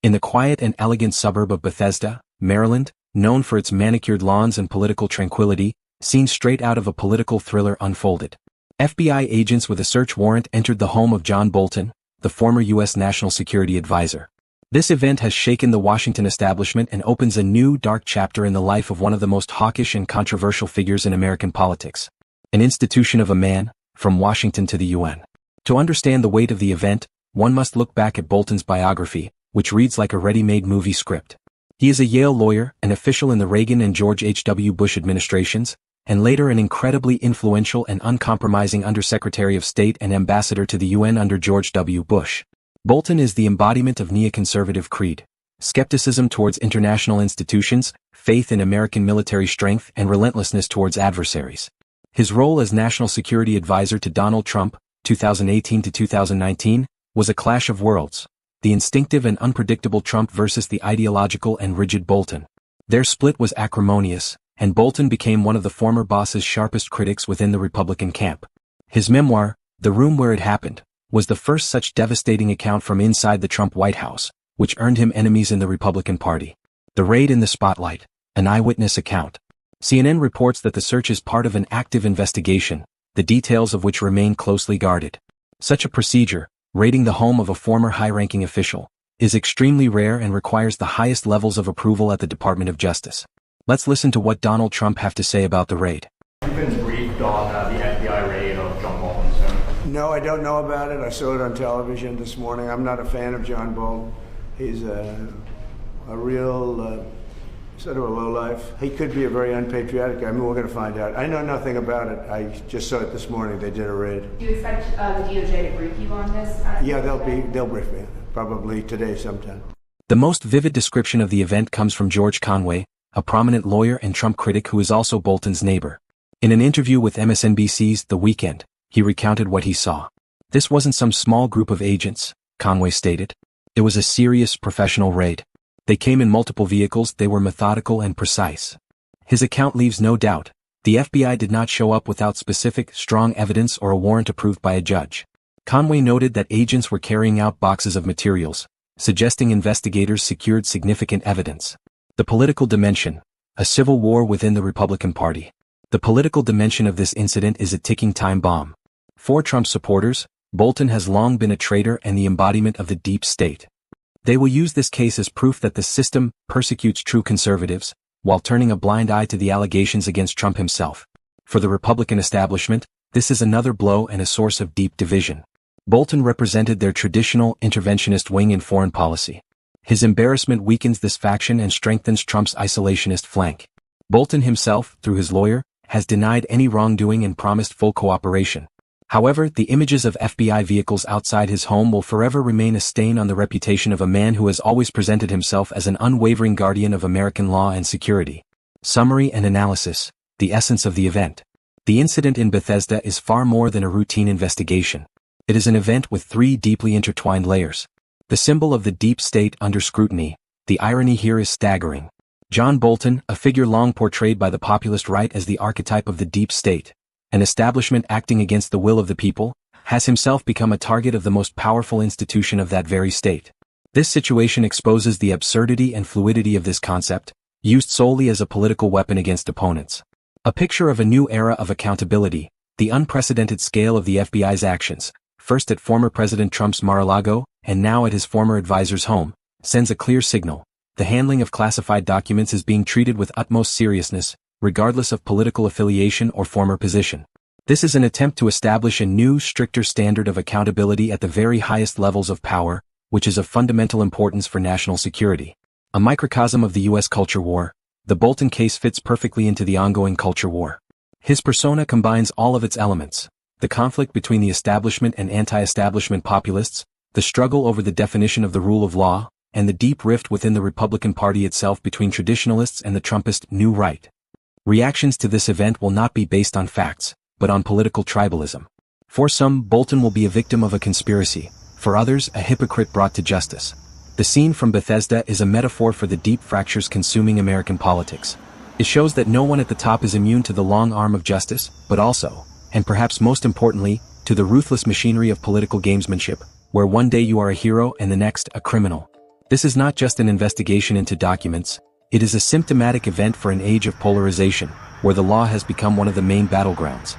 In the quiet and elegant suburb of Bethesda, Maryland, known for its manicured lawns and political tranquility, scenes straight out of a political thriller unfolded. FBI agents with a search warrant entered the home of John Bolton, the former U.S. National Security Advisor. This event has shaken the Washington establishment and opens a new dark chapter in the life of one of the most hawkish and controversial figures in American politics. An institution of a man, from Washington to the UN. To understand the weight of the event, one must look back at Bolton's biography, which reads like a ready-made movie script. He is a Yale lawyer, an official in the Reagan and George H.W. Bush administrations, and later an incredibly influential and uncompromising Undersecretary of State and Ambassador to the UN under George W. Bush. Bolton is the embodiment of neoconservative creed, skepticism towards international institutions, faith in American military strength, and relentlessness towards adversaries. His role as National Security Advisor to Donald Trump, 2018 to 2019, was a clash of worlds, the instinctive and unpredictable Trump versus the ideological and rigid Bolton. Their split was acrimonious, and Bolton became one of the former boss's sharpest critics within the Republican camp. His memoir, The Room Where It Happened, was the first such devastating account from inside the Trump White House, which earned him enemies in the Republican Party. The Raid in the Spotlight, an eyewitness account. CNN reports that the search is part of an active investigation, the details of which remain closely guarded. Such a procedure, raiding the home of a former high-ranking official, is extremely rare and requires the highest levels of approval at the Department of Justice. Let's listen to what Donald Trump have to say about the raid. You've been briefed on the FBI raid of John Bolton's home. No, I don't know about it. I saw it on television this morning. I'm not a fan of John Bolton. He's a real sort of a lowlife. He could be a very unpatriotic guy. I mean, we're going to find out. I know nothing about it. I just saw it this morning. They did a raid. Do you expect the DOJ to brief you on this? Yeah, they'll brief me, probably today sometime. The most vivid description of the event comes from George Conway, a prominent lawyer and Trump critic who is also Bolton's neighbor. In an interview with MSNBC's The Weekend, he recounted what he saw. This wasn't some small group of agents, Conway stated. It was a serious professional raid. They came in multiple vehicles, they were methodical and precise. His account leaves no doubt. The FBI did not show up without specific, strong evidence or a warrant approved by a judge. Conway noted that agents were carrying out boxes of materials, suggesting investigators secured significant evidence. The political dimension, a civil war within the Republican Party. The political dimension of this incident is a ticking time bomb. For Trump supporters, Bolton has long been a traitor and the embodiment of the deep state. They will use this case as proof that the system persecutes true conservatives, while turning a blind eye to the allegations against Trump himself. For the Republican establishment, this is another blow and a source of deep division. Bolton represented their traditional interventionist wing in foreign policy. His embarrassment weakens this faction and strengthens Trump's isolationist flank. Bolton himself, through his lawyer, has denied any wrongdoing and promised full cooperation. However, the images of FBI vehicles outside his home will forever remain a stain on the reputation of a man who has always presented himself as an unwavering guardian of American law and security. Summary and analysis, the essence of the event. The incident in Bethesda is far more than a routine investigation. It is an event with three deeply intertwined layers. The symbol of the deep state under scrutiny. The irony here is staggering. John Bolton, a figure long portrayed by the populist right as the archetype of the deep state, an establishment acting against the will of the people, has himself become a target of the most powerful institution of that very state. This situation exposes the absurdity and fluidity of this concept, used solely as a political weapon against opponents. A picture of a new era of accountability, the unprecedented scale of the FBI's actions, first at former President Trump's Mar-a-Lago, and now at his former advisor's home, sends a clear signal. The handling of classified documents is being treated with utmost seriousness, regardless of political affiliation or former position. This is an attempt to establish a new, stricter standard of accountability at the very highest levels of power, which is of fundamental importance for national security. A microcosm of the U.S. culture war, the Bolton case fits perfectly into the ongoing culture war. His persona combines all of its elements: the conflict between the establishment and anti-establishment populists, the struggle over the definition of the rule of law, and the deep rift within the Republican Party itself between traditionalists and the Trumpist New Right. Reactions to this event will not be based on facts, but on political tribalism. For some, Bolton will be a victim of a conspiracy, for others, a hypocrite brought to justice. The scene from Bethesda is a metaphor for the deep fractures consuming American politics. It shows that no one at the top is immune to the long arm of justice, but also, and perhaps most importantly, to the ruthless machinery of political gamesmanship, where one day you are a hero and the next a criminal. This is not just an investigation into documents, it is a symptomatic event for an age of polarization, where the law has become one of the main battlegrounds.